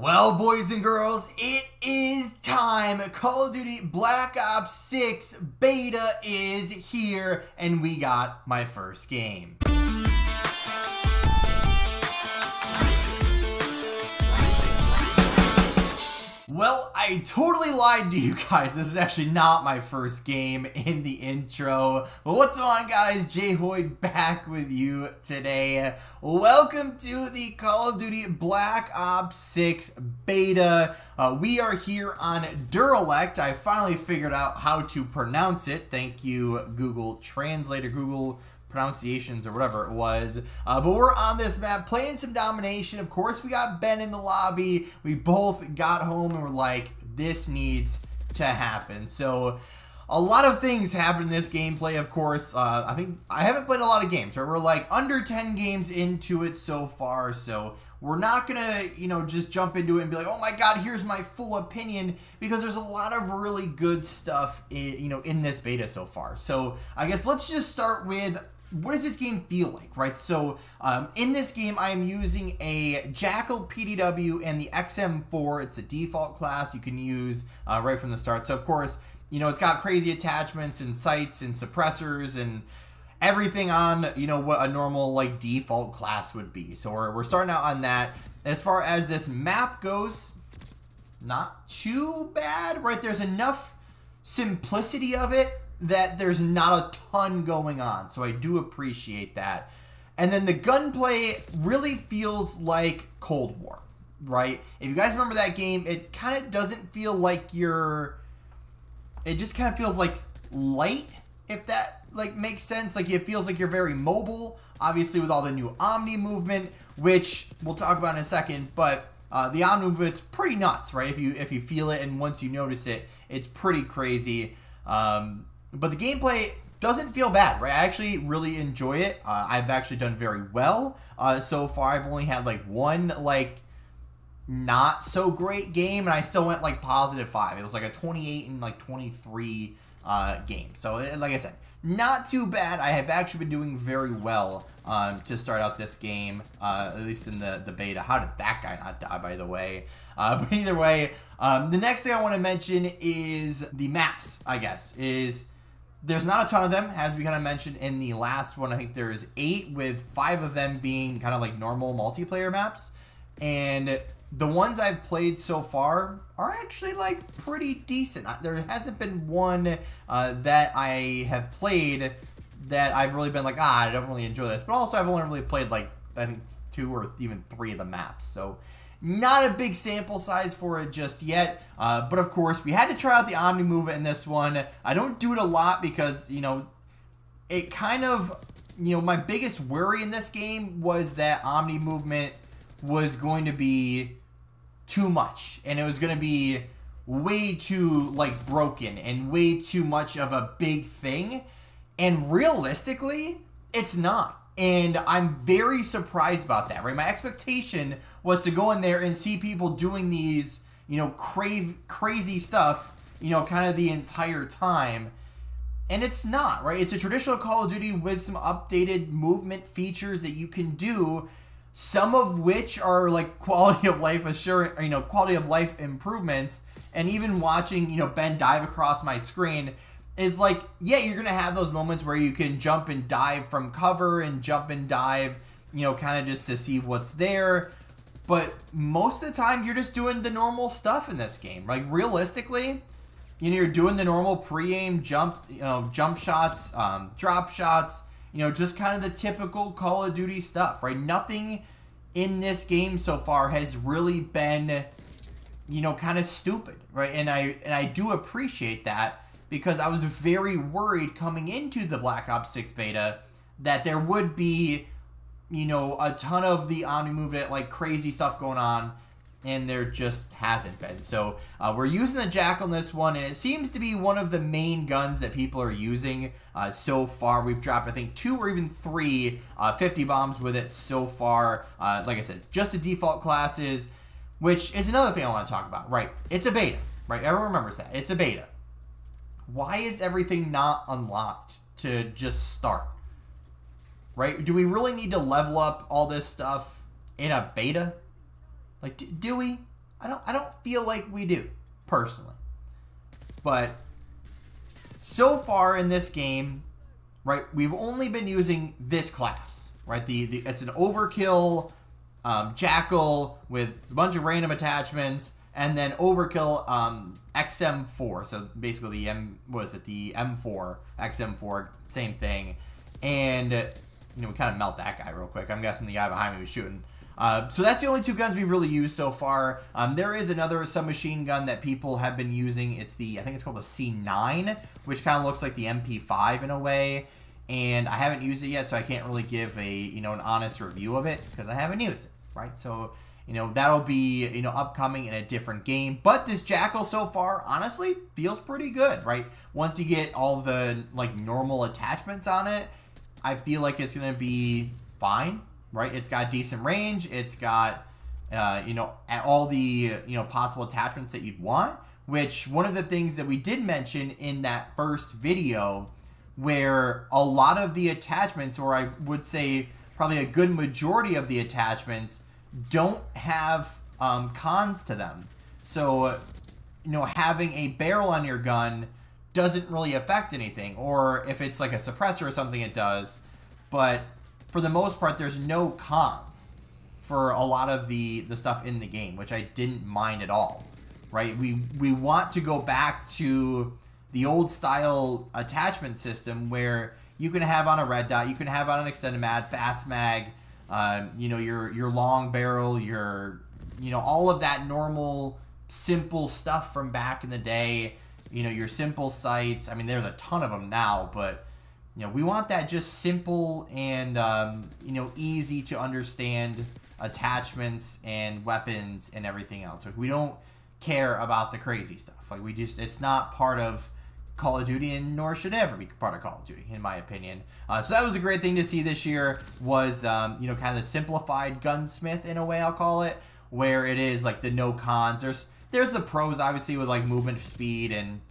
Well, boys and girls, it is time. Call of Duty Black Ops 6 beta is here, and we got my first game. Well, I totally lied to you guys. This is actually not my first game in the intro. But what's going on, guys? Jay Hoyd back with you today. Welcome to the Call of Duty Black Ops 6 beta. We are here on Durelect. I finally figured out how to pronounce it. Thank you, Google Translator, Google pronunciations or whatever it was, but we're on this map playing some domination. Of course, we got Ben in the lobby. We both got home and we're like, this needs to happen. So a lot of things happen in this gameplay. Of course, I think I haven't played a lot of games, right? We're like under 10 games into it so far, so we're not gonna, just jump into it and be like, oh my god, here's my full opinion, because there's a lot of really good stuff in this beta so far. So I guess let's just start with, what does this game feel like, right? So in this game, I am using a Jackal PDW and the XM4. It's a default class you can use right from the start. So of course, it's got crazy attachments and sights and suppressors and everything on, what a normal like default class would be. So we're starting out on that. As far as this map goes, not too bad, right? There's enough simplicity of it that there's not a ton going on, so I do appreciate that. And then the gunplay really feels like Cold War, right? If you guys remember that game, it kind of doesn't feel like it just kind of feels like light, if that like makes sense. Like it feels like you're very mobile, obviously with all the new Omni movement, which we'll talk about in a second, but the Omni movement's pretty nuts, right? If you feel it and once you notice it, it's pretty crazy. But the gameplay doesn't feel bad, right? I actually really enjoy it. I've actually done very well so far. I've only had like one like not so great game, and I still went like +5. It was like a 28 and like 23 game. So like I said, not too bad. I have actually been doing very well to start out this game, at least in the beta. How did that guy not die, by the way? But either way, the next thing I want to mention is the maps, I guess. There's not a ton of them, as we kind of mentioned in the last one. I think there's 8, with 5 of them being kind of like normal multiplayer maps. And the ones I've played so far are actually like pretty decent. There hasn't been one that I have played that I've really been like, I don't really enjoy this. But also I've only really played like, I think 2 or even 3 of the maps. So not a big sample size for it just yet, but of course we had to try out the Omni movement in this one. I don't do it a lot because, it kind of, my biggest worry in this game was that Omni movement was going to be too much, and it was going to be way too, like, broken and way too much of a big thing, and realistically, it's not. And I'm very surprised about that, right? My expectation was to go in there and see people doing these, crazy stuff, kind of the entire time. And it's not, right? It's a traditional Call of Duty with some updated movement features that you can do, some of which are like quality of life quality of life improvements. And even watching, Ben dive across my screen is like, yeah, you're going to have those moments where you can jump and dive from cover and jump and dive, kind of just to see what's there. But most of the time, you're just doing the normal stuff in this game. Like, realistically, you're doing the normal pre-aim jump, jump shots, drop shots, just kind of the typical Call of Duty stuff, right? Nothing in this game so far has really been, kind of stupid, right? And I do appreciate that, because I was very worried coming into the Black Ops 6 beta that there would be, a ton of the Omni movement, like crazy stuff going on, and there just hasn't been. So we're using the Jackal in this one, and it seems to be one of the main guns that people are using so far. We've dropped, I think, 2 or even 3 50 bombs with it so far. Like I said, just the default classes, which is another thing I want to talk about, right? It's a beta, right? Everyone remembers that. It's a beta. Why is everything not unlocked to just start? Right? Do we really need to level up all this stuff in a beta? Like, do we? I don't feel like we do, personally. But so far in this game, right, we've only been using this class, right? It's an overkill jackal with a bunch of random attachments, and then overkill XM4. So basically the the M4, XM4, same thing. And we kind of melt that guy real quick. I'm guessing the guy behind me was shooting. So that's the only two guns we've really used so far. There is another submachine gun that people have been using. I think it's called the C9, which kind of looks like the MP5 in a way. And I haven't used it yet, so I can't really give an honest review of it because I haven't used it, right? So, that'll be, upcoming in a different game. But this Jackal so far, honestly, feels pretty good, right? Once you get all the, normal attachments on it, I feel like it's going to be fine, right? It's got decent range. It's got, all the, possible attachments that you'd want, which one of the things that we did mention in that first video where a lot of the attachments, or I would say probably a good majority of the attachments, don't have cons to them. So, having a barrel on your gun doesn't really affect anything. Or if it's like a suppressor or something, it does. But for the most part, there's no cons for a lot of the stuff in the game, which I didn't mind at all, right? We want to go back to the old style attachment system where you can have on a red dot, you can have on an extended mag, fast mag, your long barrel, your, all of that normal, simple stuff from back in the day, your simple sights. I mean, there's a ton of them now, but, we want that just simple and, easy to understand attachments and weapons and everything else. Like, we don't care about the crazy stuff. Like, it's not part of Call of Duty, and nor should it ever be part of Call of Duty, in my opinion. So that was a great thing to see this year, was, kind of the simplified gunsmith, in a way, I'll call it, where it is, the no cons. There's the pros, obviously, with, movement speed and,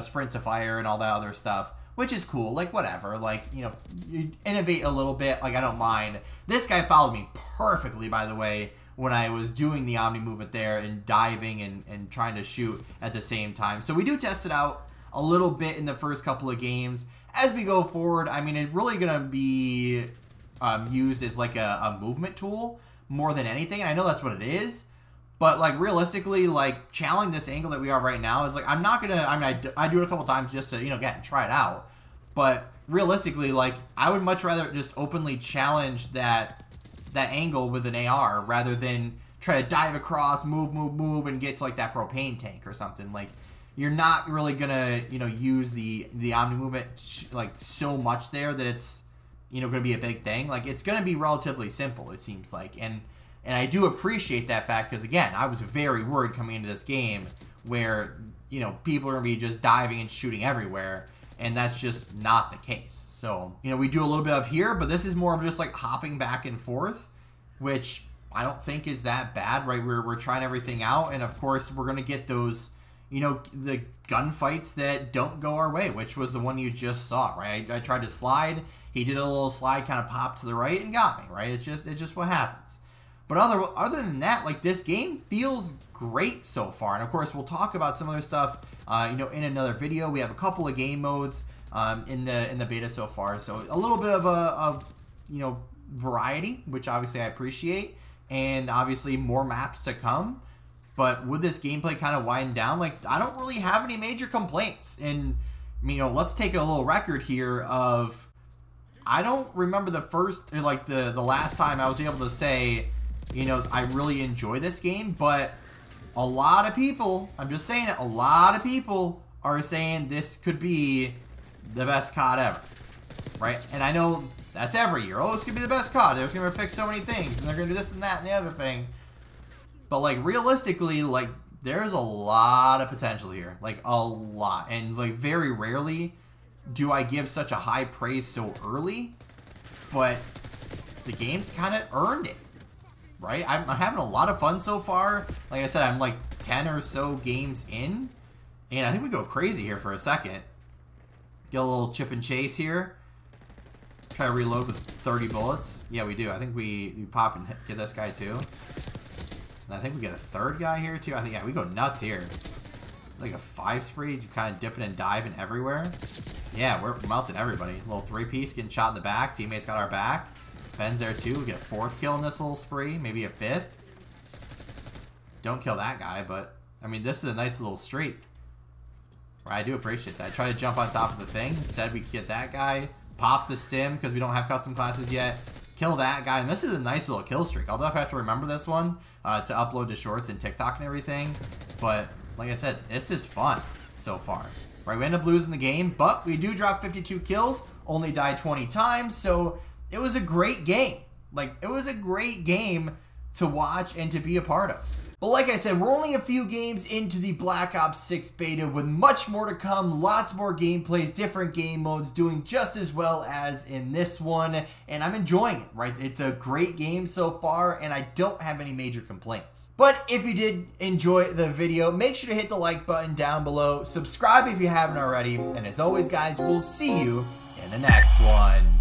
sprint to fire and all that other stuff, which is cool. Whatever. You innovate a little bit. I don't mind. This guy followed me perfectly, by the way, when I was doing the Omni movement there and diving and trying to shoot at the same time. So we do test it out a little bit in the first couple of games. As we go forward, I mean, it's really going to be used as a movement tool more than anything. I know that's what it is, but realistically, channeling this angle that we are right now is I'm not going to, I mean, I do it a couple times just to, get try it out. But realistically, I would much rather just openly challenge that angle with an AR rather than try to dive across, move, and get to that propane tank or something. You're not really gonna, use the Omni movement so much there that it's, gonna be a big thing. It's gonna be relatively simple, it seems like, and I do appreciate that fact because again, I was very worried coming into this game where, people are gonna be just diving and shooting everywhere, and that's just not the case. So, we do a little bit of here, but this is more of just hopping back and forth, which I don't think is that bad, right? We're trying everything out, and of course we're gonna get those, the gunfights that don't go our way, which was the one you just saw, right? I tried to slide. He did a little slide, kind of popped to the right and got me, right? It's just what happens. But other than that, this game feels great so far. And of course, we'll talk about some other stuff, in another video. We have a couple of game modes in the beta so far, so a little bit of variety, which obviously I appreciate, and obviously more maps to come. But with this gameplay kind of wind down, I don't really have any major complaints. And, let's take a little record here of, I don't remember the first, the last time I was able to say, I really enjoy this game. But a lot of people, I'm just saying it, a lot of people are saying this could be the best COD ever, right? And I know that's every year. Oh, it's going to be the best COD. They're going to fix so many things, and they're going to do this and that and the other thing. But, realistically, there's a lot of potential here. A lot. And, very rarely do I give such a high praise so early. But the game's kind of earned it, right? I'm having a lot of fun so far. Like I said, I'm, 10 or so games in. And I think we go crazy here for a second. Get a little chip and chase here. Try to reload with 30 bullets. Yeah, we do. I think we pop and get this guy, too. And I think we get a third guy here too. I think, yeah, we go nuts here. Like a 5 spree, kind of dipping and diving everywhere. Yeah, we're melting everybody. Little 3-piece getting shot in the back. Teammates got our back. Ben's there too. We get a 4th kill in this little spree. Maybe a 5th. Don't kill that guy, but I mean, this is a nice little streak. I do appreciate that. I try to jump on top of the thing. Instead, we get that guy. Pop the stim because we don't have custom classes yet. Kill that guy. And this is a nice little kill streak. I'll definitely have to remember this one to upload to shorts and TikTok and everything. But like I said, this is fun so far. Right, we end up losing the game, but we do drop 52 kills, only die 20 times, so it was a great game. Like, it was a great game to watch and to be a part of. But like I said, we're only a few games into the Black Ops 6 beta with much more to come, lots more gameplays, different game modes, doing just as well as in this one, and I'm enjoying it, right? It's a great game so far, and I don't have any major complaints. But if you did enjoy the video, make sure to hit the like button down below, subscribe if you haven't already, and as always, guys, we'll see you in the next one.